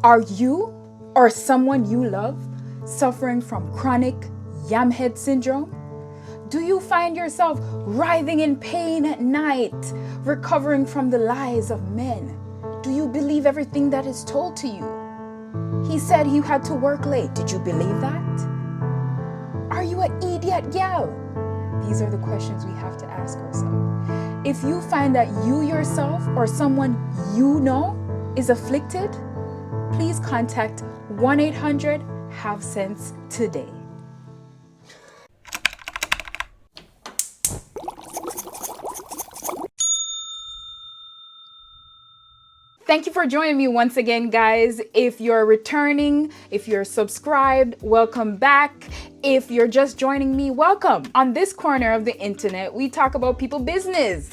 Are you or someone you love suffering from chronic yam head syndrome? Do you find yourself writhing in pain at night, recovering from the lies of men? Do you believe everything that is told to you? He said you had to work late. Did you believe that? Are you an idiot gal? These are the questions we have to ask ourselves. If you find that you yourself or someone you know is afflicted, please contact 1-800-HAVE-SENSE today. Thank you for joining me once again, guys. If you're returning, if you're subscribed, welcome back. If you're just joining me, welcome. On this corner of the internet, we talk about people business.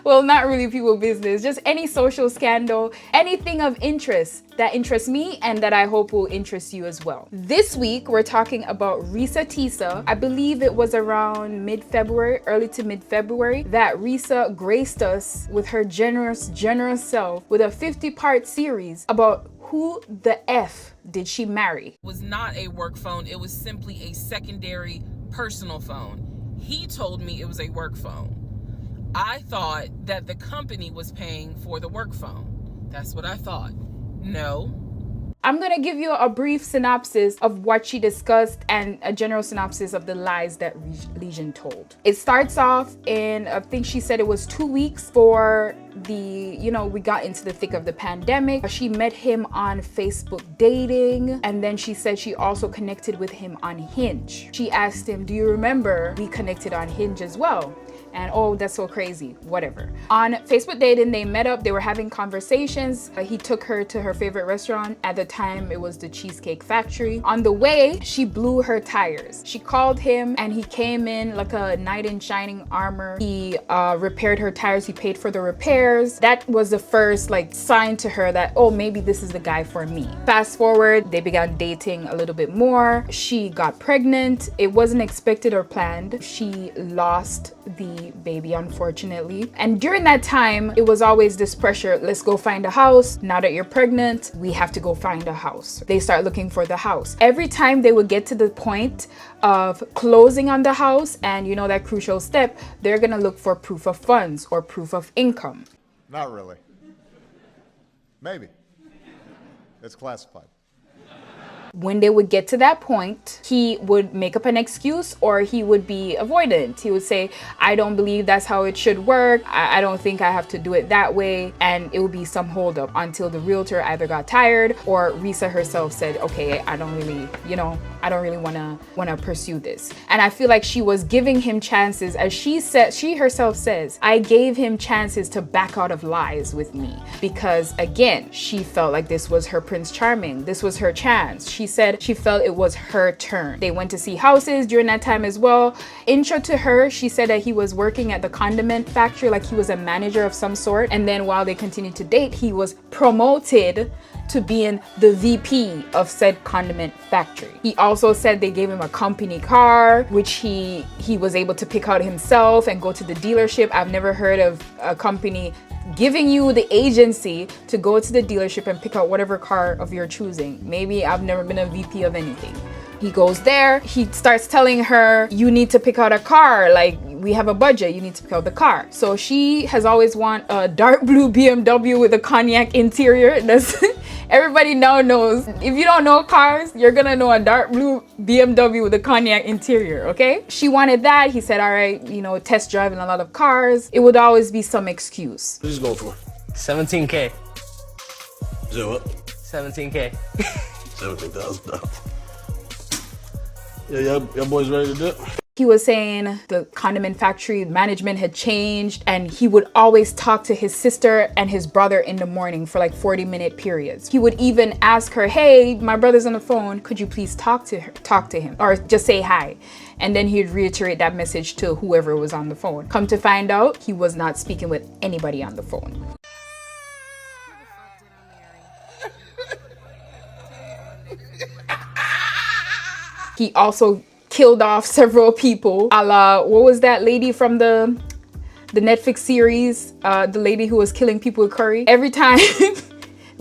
Well, not really people business, just any social scandal, anything of interest that interests me and that I hope will interest you as well. This week, we're talking about Reesa Teesa. I believe it was around mid-February, early to mid-February, that Reesa graced us with her generous self with a 50-part series about who the F did she marry. It was not a work phone. It was simply a secondary personal phone. He told me it was a work phone. I thought that the company was paying for the work phone. That's what I thought. No. I'm going to give you a brief synopsis of what she discussed and a general synopsis of the lies that Legion told. It starts off in, I think she said it was 2 weeks for we got into the thick of the pandemic. She met him on Facebook dating, and then she said she also connected with him on Hinge. She asked him, do you remember we connected on Hinge as well? And oh, that's so crazy, whatever. On Facebook dating, they met up, they were having conversations. He took her to her favorite restaurant. At the time, it was the Cheesecake Factory. On the way, she blew her tires. She called him and he came in like a knight in shining armor. He repaired her tires, he paid for the repairs. That was the first sign to her that, oh, maybe this is the guy for me. Fast forward, they began dating a little bit more. She got pregnant. It wasn't expected or planned. She lost the baby, unfortunately. And during that time, it was always this pressure. Let's go find a house. Now that you're pregnant, we have to go find a house. They start looking for the house. Every time they would get to the point of closing on the house and that crucial step, they're gonna look for proof of funds or proof of income. Not really. Maybe. It's classified. When they would get to that point, he would make up an excuse or he would be avoidant. He would say, I don't believe that's how it should work. I don't think I have to do it that way. And it would be some holdup until the realtor either got tired or Reesa herself said, okay, I don't really want to pursue this. And I feel like she was giving him chances. As she herself says, I gave him chances to back out of lies with me because again, she felt like this was her Prince Charming. This was her chance. She said she felt it was her turn. They went to see houses during that time as well. Intro to her, she said that he was working at the condiment factory, like he was a manager of some sort. And then while they continued to date, he was promoted to being the VP of said condiment factory. He also said they gave him a company car, which he was able to pick out himself and go to the dealership. I've never heard of a company giving you the agency to go to the dealership and pick out whatever car of your choosing. Maybe I've never been a VP of anything. He goes there, he starts telling her, you need to pick out a car, like we have a budget, you need to pick out the car. So she has always wanted a dark blue BMW with a cognac interior. That's everybody now knows. If you don't know cars, you're gonna know a dark blue BMW with a cognac interior, okay? She wanted that. He said, all right, test driving a lot of cars. It would always be some excuse. What you going for? 17K. Is that what? 17K. $17,000. Yeah, y'all boys ready to dip? He was saying the condiment factory management had changed and he would always talk to his sister and his brother in the morning for 40-minute periods. He would even ask her, hey, my brother's on the phone. Could you please talk to him or just say hi? And then he'd reiterate that message to whoever was on the phone. Come to find out, he was not speaking with anybody on the phone. He also killed off several people, a la, what was that lady from the Netflix series, the lady who was killing people with curry? Every time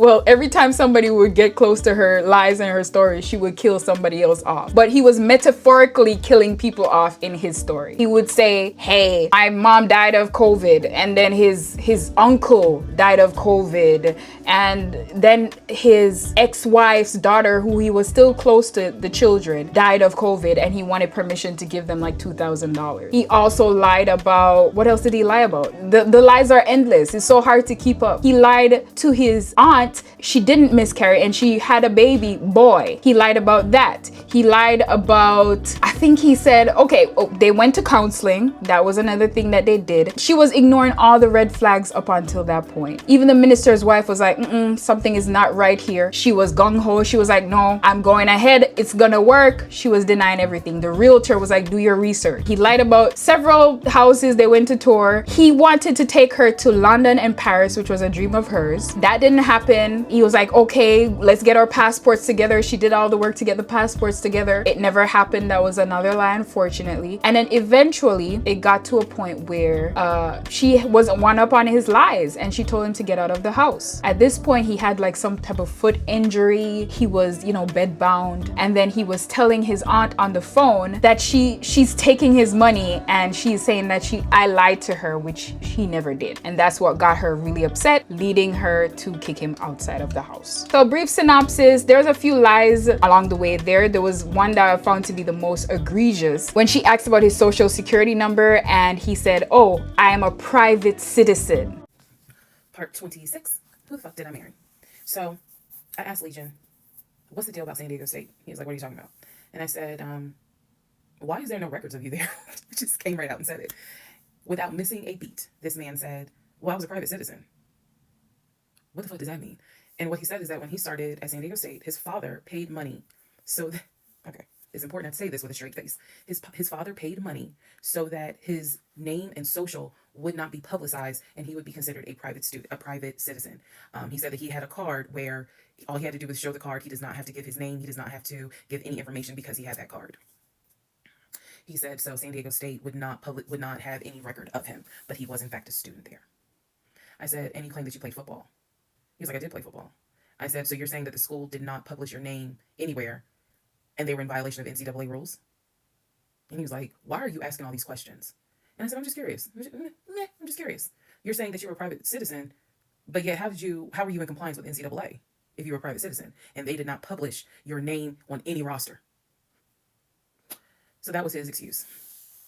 Well, every time somebody would get close to her lies and her story, she would kill somebody else off. But he was metaphorically killing people off in his story. He would say, hey, my mom died of COVID, and then his uncle died of COVID, and then his ex-wife's daughter, who he was still close to the children, died of COVID, and he wanted permission to give them like $2,000. He also lied about, what else did he lie about? The lies are endless. It's so hard to keep up. He lied to his aunt. She didn't miscarry and she had a baby boy. He lied about that. He lied about, I think he said, okay, they went to counseling. That was another thing that they did. She was ignoring all the red flags up until that point. Even the minister's wife was like, something is not right here. She was gung-ho. She was like, no, I'm going ahead. It's gonna work. She was denying everything. The realtor was like, do your research. He lied about several houses they went to tour. He wanted to take her to London and Paris, which was a dream of hers. That didn't happen. He was like, okay, let's get our passports together. She did all the work to get the passports together. It never happened. That was another lie, unfortunately. And then eventually it got to a point where she was one up on his lies and she told him to get out of the house. At this point, he had like some type of foot injury. He was, bed bound. And then he was telling his aunt on the phone that she's taking his money, and she's saying that I lied to her, which she never did. And that's what got her really upset, leading her to kick him outside of the house. So brief synopsis, there's a few lies along the way there. There was one that I found to be the most egregious when she asked about his social security number and he said, oh, I am a private citizen. Part 26, who the fuck did I marry? So I asked Legion, what's the deal about San Diego State? He was like, what are you talking about? And I said, why is there no records of you there? I just came right out and said it. Without missing a beat, this man said, well, I was a private citizen. What the fuck does that mean? And what he said is that when he started at San Diego State, his father paid money so that, okay, it's important to say this with a straight face. His father paid money so that his name and social would not be publicized and he would be considered a private citizen. He said that he had a card where all he had to do was show the card. He does not have to give his name. He does not have to give any information because he had that card. He said, so San Diego State would not have any record of him, but he was in fact a student there. I said, and you claim that you played football. He was like, I did play football. I said, so you're saying that the school did not publish your name anywhere and they were in violation of NCAA rules? And he was like, why are you asking all these questions? And I said, I'm just curious. I'm just curious. You're saying that you were a private citizen, but yet how were you in compliance with NCAA if you were a private citizen and they did not publish your name on any roster? So that was his excuse.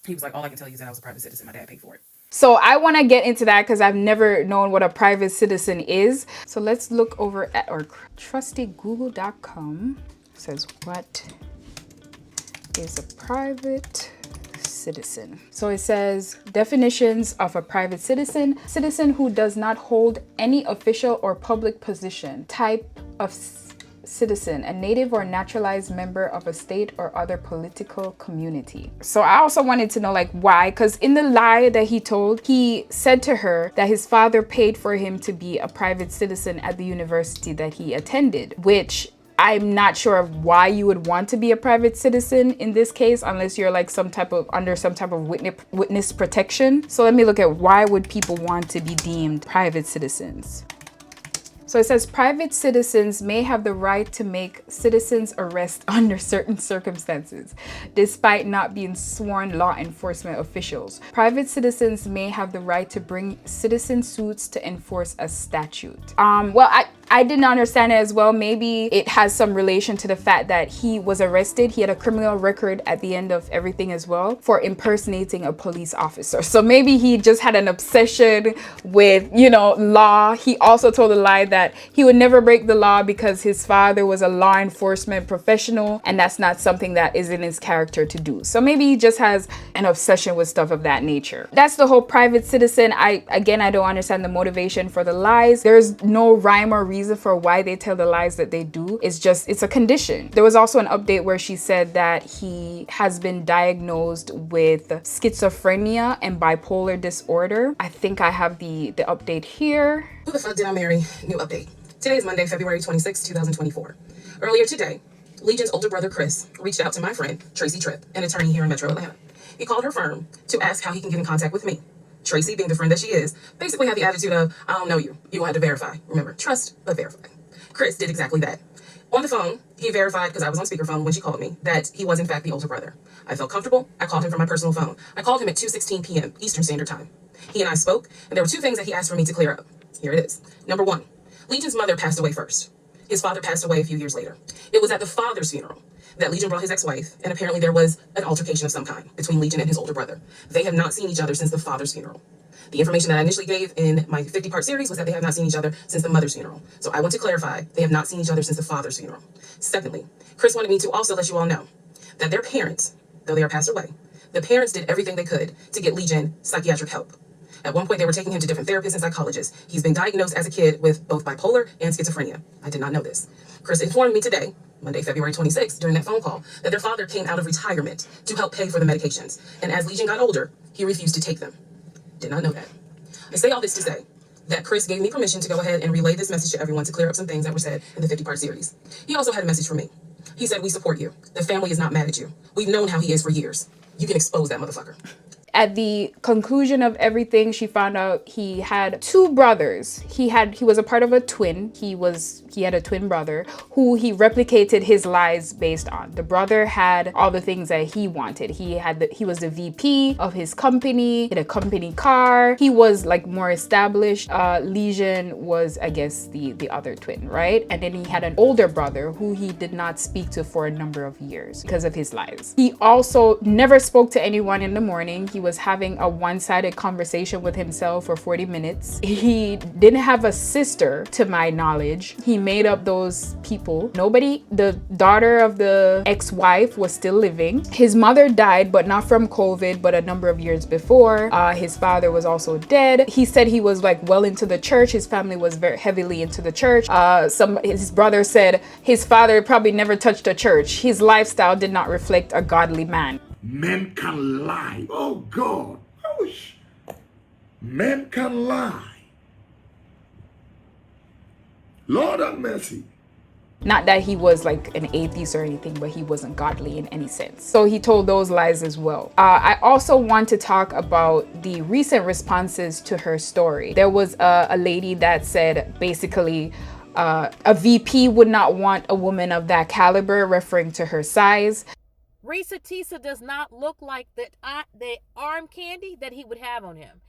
He was like, all I can tell you is that I was a private citizen. My dad paid for it. So I want to get into that because I've never known what a private citizen is. So let's look over at our trusty google.com. It says, what is a private citizen? So it says definitions of a private citizen: citizen who does not hold any official or public position. Type of citizen: a native or naturalized member of a state or other political community. So I also wanted to know why, because in the lie that he told, he said to her that his father paid for him to be a private citizen at the university that he attended, which I'm not sure of why you would want to be a private citizen in this case, unless you're under some type of witness protection. So let me look at why would people want to be deemed private citizens. So it says private citizens may have the right to make citizens arrest under certain circumstances, despite not being sworn law enforcement officials. Private citizens may have the right to bring citizen suits to enforce a statute. Well, I didn't understand it as well. Maybe it has some relation to the fact that he was arrested. He had a criminal record at the end of everything as well for impersonating a police officer. So maybe he just had an obsession with, law. He also told a lie that he would never break the law because his father was a law enforcement professional and that's not something that is in his character to do. So maybe he just has an obsession with stuff of that nature. That's the whole private citizen. I don't understand the motivation for the lies. There's no rhyme or reason for why they tell the lies that they do. It's a condition. There was also an update where she said that he has been diagnosed with schizophrenia and bipolar disorder. I think I have the update here. Who the fuck did I marry? New update. Today is Monday, February 26, 2024. Earlier today, Legion's older brother, Chris, reached out to my friend, Tracy Tripp, an attorney here in Metro Atlanta. He called her firm to ask how he can get in contact with me. Tracy, being the friend that she is, basically had the attitude of, I don't know you. You will have to verify. Remember, trust, but verify. Chris did exactly that. On the phone, he verified, because I was on speakerphone when she called me, that he was in fact the older brother. I felt comfortable. I called him from my personal phone. I called him at 2:16 p.m. Eastern Standard Time. He and I spoke, and there were 2 things that he asked for me to clear up. Here it is. Number 1, Legion's mother passed away first. His father passed away a few years later. It was at the father's funeral that Legion brought his ex-wife, and apparently there was an altercation of some kind between Legion and his older brother. They have not seen each other since the father's funeral. The information that I initially gave in my 50-part series was that they have not seen each other since the mother's funeral. So I want to clarify, they have not seen each other since the father's funeral. Secondly, Chris wanted me to also let you all know that their parents, though they are passed away, the parents did everything they could to get Legion psychiatric help. At one point, they were taking him to different therapists and psychologists. He's been diagnosed as a kid with both bipolar and schizophrenia. I did not know this. Chris informed me today, Monday, February 26th, during that phone call, that their father came out of retirement to help pay for the medications. And as Legion got older, he refused to take them. Did not know that. I say all this to say that Chris gave me permission to go ahead and relay this message to everyone to clear up some things that were said in the 50-part series. He also had a message for me. He said, "We support you. The family is not mad at you. We've known how he is for years. You can expose that motherfucker." At the conclusion of everything, she found out he had 2 brothers. He was a part of a twin. He had a twin brother who he replicated his lies based on. The brother had all the things that he wanted. He was the VP of his company, he had a company car. He was like more established. Legion was, I guess, the other twin, right? And then he had an older brother who he did not speak to for a number of years because of his lies. He also never spoke to anyone in the morning. He was having a one-sided conversation with himself for 40 minutes. He didn't have a sister, to my knowledge. He made up those people. The daughter of the ex-wife was still living. His mother died, but not from COVID, but a number of years before. His father was also dead. He said he was like well into the church. His family was very heavily into the church. His brother said his father probably never touched a church. His lifestyle did not reflect a godly man. Men can lie. Oh God. Men can lie. Lord have mercy. Not that he was like an atheist or anything, but he wasn't godly in any sense. So he told those lies as well. I also want to talk about the recent responses to her story. There was a lady that said basically a VP would not want a woman of that caliber, referring to her size. Reesa Teesa does not look like the arm candy that he would have on him.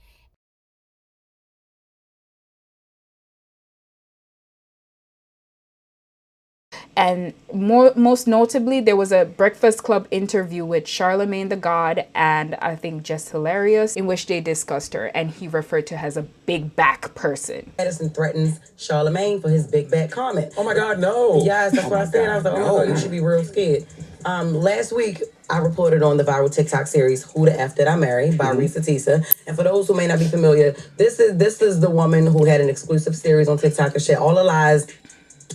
And most notably, there was a Breakfast Club interview with Charlemagne the God and I think Jess Hilarious, in which they discussed her, and he referred to her as a big back person. Madison threatens Charlemagne for his big back comment. Oh my God, no. Yes, that's what I said. I was like, oh my God, you should be real scared. Last week, I reported on the viral TikTok series, Who the F Did I Marry? By Reesa Teesa. And for those who may not be familiar, this is the woman who had an exclusive series on TikTok to share all the lies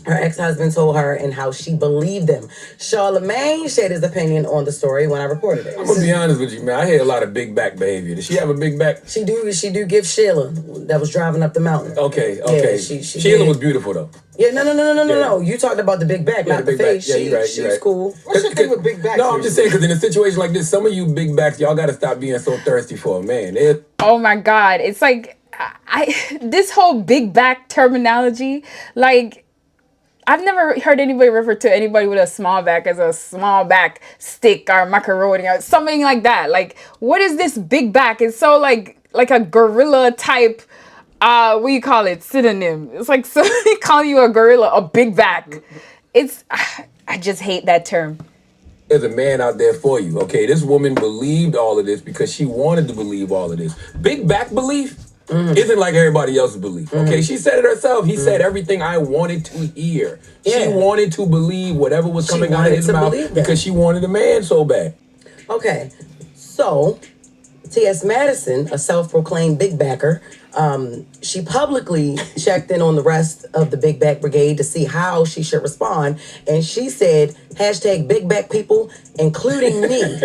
her ex-husband told her and how she believed them. Charlemagne shared his opinion on the story when I reported it. I'm gonna be honest with you, man. I hear a lot of big back behavior. Does she have a big back? She do give Sheila that was driving up the mountain. Okay. Yeah, she Sheila did. was beautiful though. Yeah, no. You talked about the big back, Yeah, not the the big face. back. Yeah, She's you're right. cool. What's your thing with big backs? No, I'm just saying because in a situation like this, some of you big backs, y'all gotta stop being so thirsty for a man. Oh my God, it's like this whole big back terminology, like, I've never heard anybody refer to anybody with a small back as a small back stick or macaroni or something like that. Like, what is this big back? It's so like a gorilla type, what do you call it, synonym. It's like somebody calling you a gorilla, a big back. I just hate that term. There's a man out there for you. Okay, this woman believed all of this because she wanted to believe all of this. Big back belief isn't like everybody else's belief. Okay, she said it herself. He said everything I wanted to hear. Yeah. She wanted to believe whatever was She coming out of wanted his to mouth believe that. because she wanted a man so bad. Okay, so T.S. Madison, a self-proclaimed big backer, she publicly checked in on the rest of the big back brigade to see how she should respond, and she said, #big back people, including me.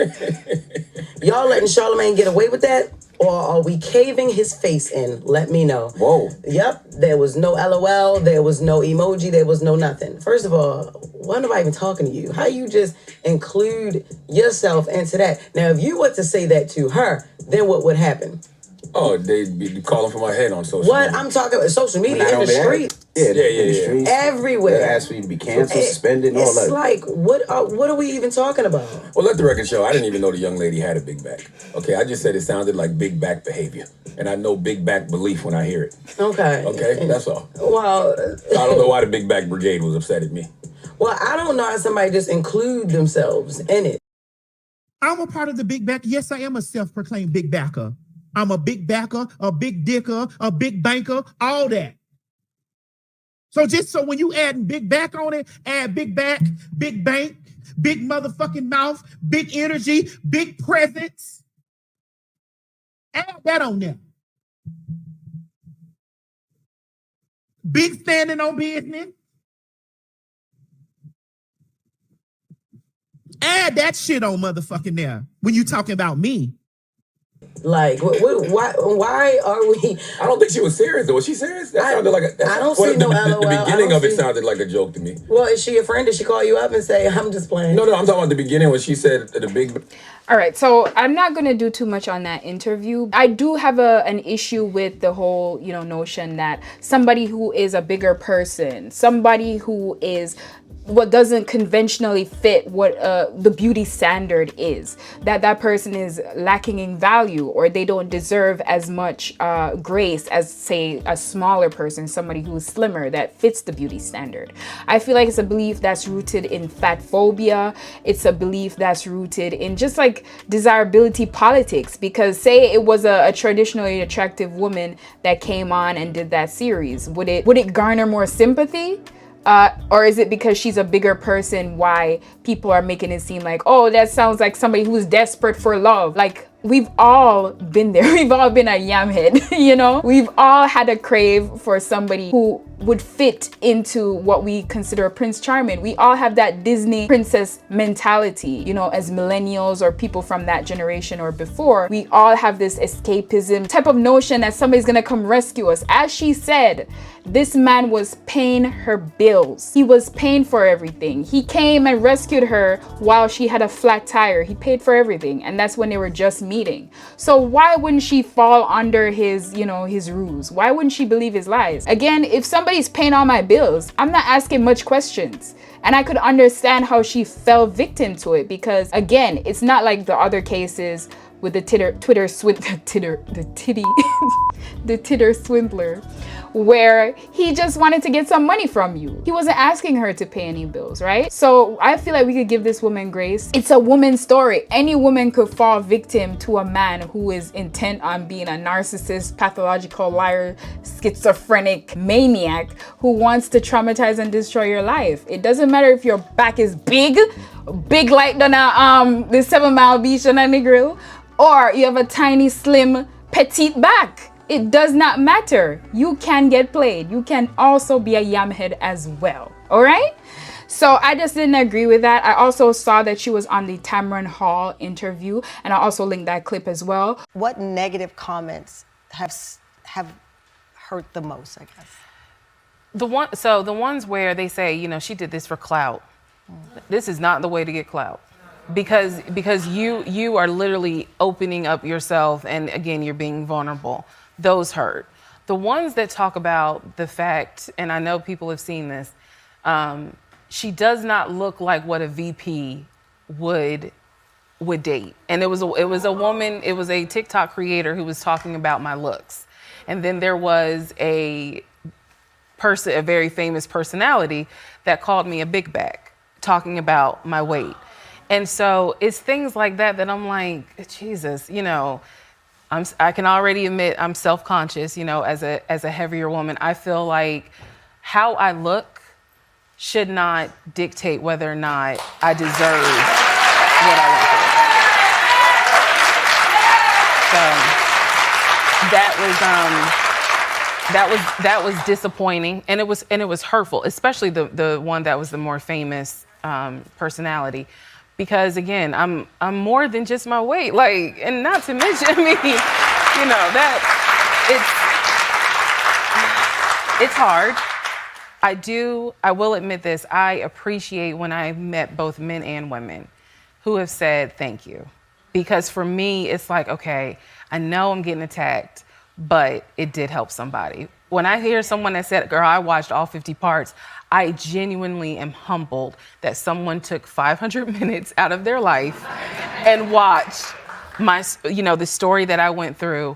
Y'all letting Charlemagne get away with that? Or are we caving his face in? Let me know. Whoa. Yep, there was no LOL, there was no emoji, there was no nothing. First of all, why am I even talking to you? How you just include yourself into that? Now, if you were to say that to her, then what would happen? Oh, they'd be calling for my head on social What? media. I'm talking about social media Not in the only that. street. Yeah. Everywhere. They asked for you to be canceled, suspended, and all It's that. like, what are we even talking about? Well, let the record show, I didn't even know the young lady had a big back. Okay, I just said it sounded like big back behavior. And I know big back belief when I hear it. Okay. Okay, that's all. Well, I don't know why the big back brigade was upset at me. Well, I don't know how somebody just include themselves in it. I'm a part of the big back. Yes, I am a self-proclaimed big backer. I'm a big backer, a big dicker, a big banker, all that. So just so when you add big back on it, add big back, big bank, big motherfucking mouth, big energy, big presence. Add that on there. Big standing on business. Add that shit on motherfucking there when you talking about me. Like, why are we? I don't think she was serious, though. Was she serious? That sounded like a... I don't see no LOL. The beginning of it sounded like a joke to me. Well, is she a friend? Did she call you up and say, I'm just playing? No, I'm talking about the beginning when she said the big... All right, so I'm not going to do too much on that interview. I do have an issue with the whole, notion that somebody who is a bigger person, somebody who is what doesn't conventionally fit what the beauty standard is, that person is lacking in value, or they don't deserve as much grace as, say, a smaller person, somebody who's slimmer that fits the beauty standard. I feel like it's a belief that's rooted in fat phobia. It's a belief that's rooted in just like desirability politics, because say it was a traditionally attractive woman that came on and did that series, would it garner more sympathy? Or is it because she's a bigger person why people are making it seem like, oh, that sounds like somebody who's desperate for love? Like, we've all been there. We've all been a yamhead, We've all had a crave for somebody who would fit into what we consider a Prince Charming. We all have that Disney princess mentality, as millennials or people from that generation or before. We all have this escapism type of notion that somebody's gonna come rescue us. As she said, this man was paying her bills. He was paying for everything. He came and rescued her while she had a flat tire. He paid for everything. And that's when they were just meeting. So why wouldn't she fall under his, his ruse? Why wouldn't she believe his lies? Again, if somebody's paying all my bills, I'm not asking much questions. And I could understand how she fell victim to it, because again, it's not like the other cases with the titter swindler, where he just wanted to get some money from you. He wasn't asking her to pay any bills, right? So I feel like we could give this woman grace. It's a woman's story. Any woman could fall victim to a man who is intent on being a narcissist, pathological liar, schizophrenic maniac who wants to traumatize and destroy your life. It doesn't matter if your back is big like the 7 Mile Beach on the grill, or you have a tiny, slim, petite back. It does not matter. You can get played. You can also be a yamhead as well. All right? So I just didn't agree with that. I also saw that she was on the Tamron Hall interview, and I also linked that clip as well. What negative comments have hurt the most, I guess? The ones where they say, she did this for clout. This is not the way to get clout. Because you are literally opening up yourself, and again, you're being vulnerable. Those hurt. The ones that talk about the fact, and I know people have seen this, she does not look like what a VP would date. And it was a woman, it was a TikTok creator who was talking about my looks. And then there was a very famous personality that called me a big back, talking about my weight. And so it's things like that I'm like, Jesus, I can already admit I'm self-conscious, as a heavier woman. I feel like how I look should not dictate whether or not I deserve what I want. So that was disappointing, and it was hurtful, especially the one that was the more famous personality. Because again, I'm more than just my weight, and not to mention, it's hard. I will admit this, I appreciate when I've met both men and women who have said thank you. Because for me, it's like, okay, I know I'm getting attacked, but it did help somebody. when I hear someone that said, girl, I watched all 50 parts, I genuinely am humbled that someone took 500 minutes out of their life and watched the story that I went through.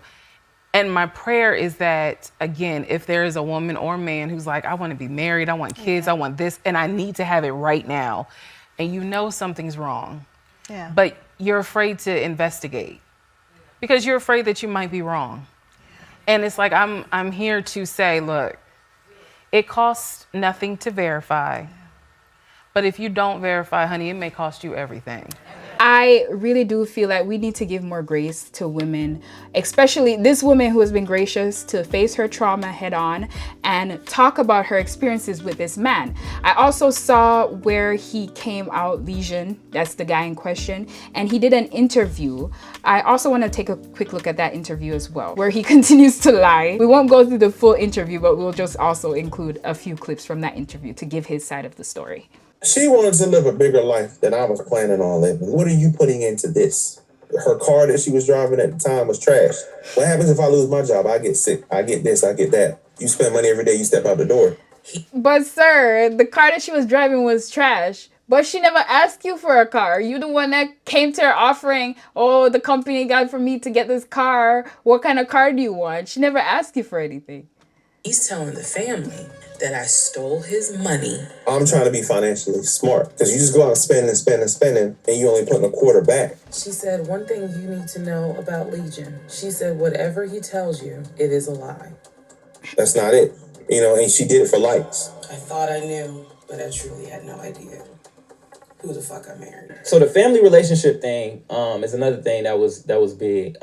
And my prayer is that, again, if there is a woman or man who's like, I want to be married, I want kids, I want this, and I need to have it right now, and you know something's wrong, but you're afraid to investigate because you're afraid that you might be wrong. And it's like, I'm here to say, look, it costs nothing to verify, but if you don't verify, honey, it may cost you everything. I really do feel that we need to give more grace to women, especially this woman who has been gracious to face her trauma head on and talk about her experiences with this man. I also saw where he came out, Legion, that's the guy in question, and he did an interview. I also want to take a quick look at that interview as well, where he continues to lie. We won't go through the full interview, but we'll just also include a few clips from that interview to give his side of the story. She wanted to live a bigger life than I was planning on living. What are you putting into this? Her car that she was driving at the time was trash. What happens if I lose my job? I get sick. I get this. I get that. You spend money every day. You step out the door. But sir, the car that she was driving was trash. But she never asked you for a car. You the one that came to her offering, oh, the company got for me to get this car. What kind of car do you want? She never asked you for anything. He's telling the family that I stole his money. I'm trying to be financially smart because you just go out and spend and spend and spending and you only putting a quarter back. She said, one thing you need to know about Legion. She said, whatever he tells you, it is a lie. That's not it. And she did it for likes. I thought I knew, but I truly had no idea who the fuck I married. So the family relationship thing is another thing that was big.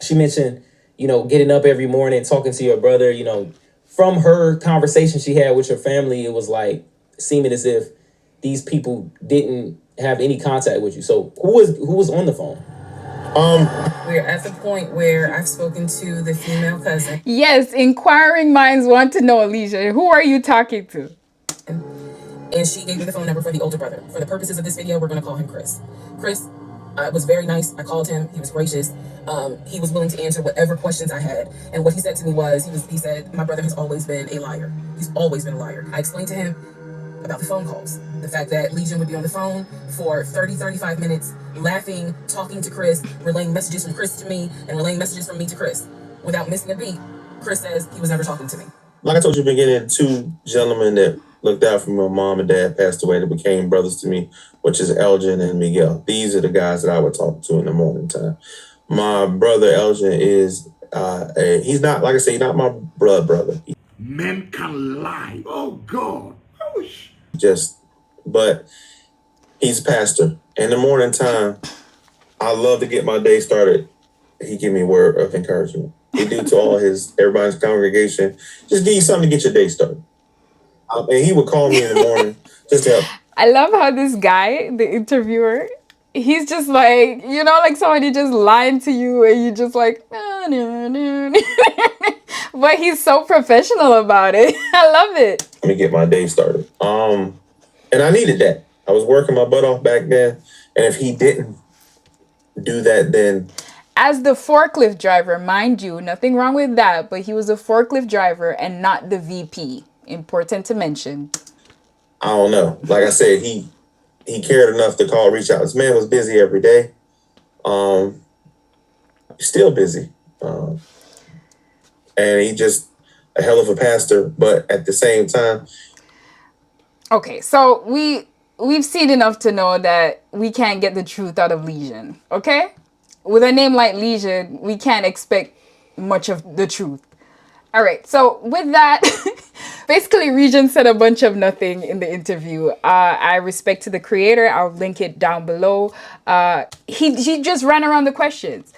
She mentioned, getting up every morning, talking to your brother, from her conversation she had with her family, it was like seeming as if these people didn't have any contact with you. So who was on the phone? We're at the point where I've spoken to the female cousin. Yes, inquiring minds want to know, Alicia. Who are you talking to? And she gave me the phone number for the older brother. For the purposes of this video, we're going to call him Chris. Chris was very nice. I called him. He was gracious. He was willing to answer whatever questions I had. And what he said to me was, he said, my brother has always been a liar. He's always been a liar. I explained to him about the phone calls. The fact that Legion would be on the phone for 35 minutes, laughing, talking to Chris, relaying messages from Chris to me, and relaying messages from me to Chris. Without missing a beat, Chris says he was never talking to me. Like I told you in the beginning, 2 gentlemen that looked out for me when mom and dad passed away that became brothers to me, which is Elgin and Miguel. These are the guys that I would talk to in the morning time. My brother Elgin is, he's not, like I say, he's not my blood brother. Men can lie. Oh, God. But he's a pastor. In the morning time, I love to get my day started. He give me a word of encouragement. He do to everybody's congregation, just give you something to get your day started. And he would call me in the morning just to help. I love how this guy, the interviewer, he's just like, like somebody just lying to you and you just like, but he's so professional about it. I love it. Let me get my day started. And I needed that. I was working my butt off back then. And if he didn't do that, then... As the forklift driver, mind you, nothing wrong with that, but he was a forklift driver and not the VP. Important to mention. I don't know. Like I said, he cared enough to reach out. This man was busy every day. Still busy. And he just a hell of a pastor, but at the same time. Okay, so we've seen enough to know that we can't get the truth out of Legion, okay? With a name like Legion, we can't expect much of the truth. All right, so with that, basically Legion said a bunch of nothing in the interview. I respect to the creator. I'll link it down below. He just ran around the questions.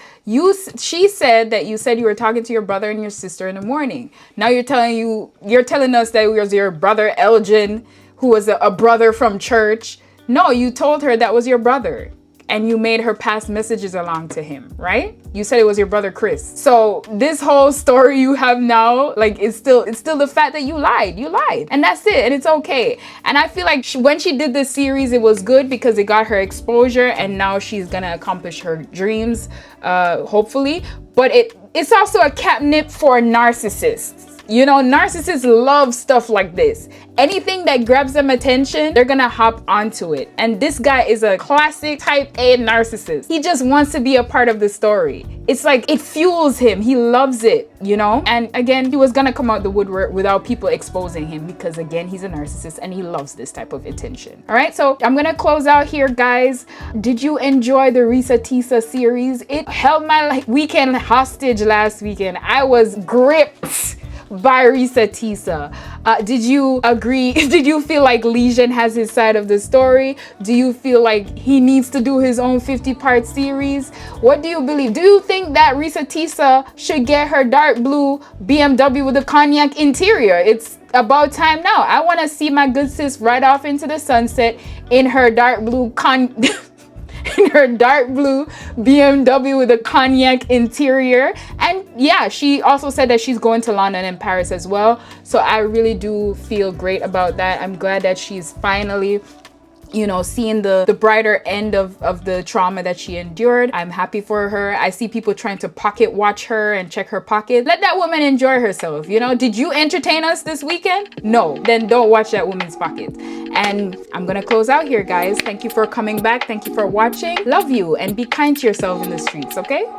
She said that you said you were talking to your brother and your sister in the morning. Now you're telling us that it was your brother Elgin, who was a brother from church. No, you told her that was your brother. And you made her pass messages along to him, right? You said it was your brother Chris. So this whole story you have now, like it's still the fact that you lied. You lied. And that's it. And it's okay. And I feel like when she did this series, it was good because it got her exposure and now she's gonna accomplish her dreams, hopefully. But it's also a catnip for narcissists. You know, narcissists love stuff like this. Anything that grabs them attention, they're gonna hop onto it. And this guy is a classic type A narcissist. He just wants to be a part of the story. It's like it fuels him. He loves it, you know? And again, he was gonna come out the woodwork without people exposing him because again, he's a narcissist and he loves this type of attention. All right, so I'm gonna close out here, guys. Did you enjoy the Reesa Teesa series? It held my weekend hostage last weekend. I was gripped by Reesa Teesa. Did you agree? Did you feel like Legion has his side of the story? Do you feel like he needs to do his own 50-part series? What do you believe? Do you think that Reesa Teesa should get her dark blue BMW with a cognac interior? It's about time now. I want to see my good sis ride off into the sunset in her dark blue in her dark blue BMW with a cognac interior. And yeah, she also said that she's going to London and Paris as well. So I really do feel great about that. I'm glad that she's finally, you know, seeing the brighter end of the trauma that she endured. I'm happy for her. I see people trying to pocket watch her and check her pocket. Let that woman enjoy herself, you know? Did you entertain us this weekend? No, then don't watch that woman's pocket. And I'm gonna close out here, guys. Thank you for coming back. Thank you for watching. Love you, and be kind to yourself in the streets, okay?